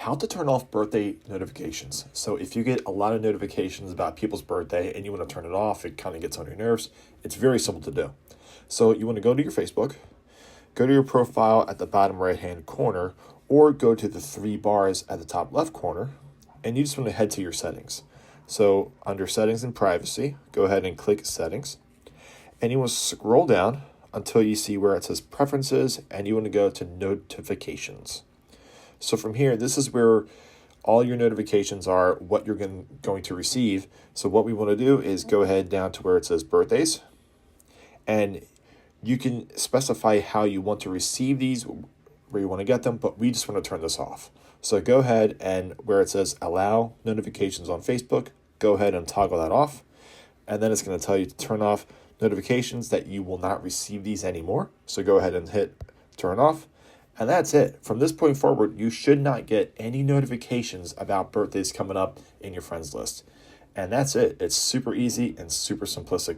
how to turn off birthday notifications. So if you get a lot of notifications about people's birthday and you want to turn it off, it kind of gets on your nerves. It's very simple to do. So you want to go to your Facebook, go to your profile at the bottom right-hand corner, or go to the three bars at the top left corner, and you just want to head to your settings. So under settings and privacy, go ahead and click settings, and you want to scroll down until you see where it says preferences, and you want to go to notifications. So from here, this is where all your notifications are, what you're going to receive. So what we want to do is go ahead down to where it says birthdays, and you can specify how you want to receive these, where you want to get them, but we just want to turn this off. So go ahead and where it says allow notifications on Facebook, go ahead and toggle that off. And then it's going to tell you to turn off notifications that you will not receive these anymore. So go ahead and hit turn off. And that's it. From this point forward, you should not get any notifications about birthdays coming up in your friends list. And that's it. It's super easy and super simplistic.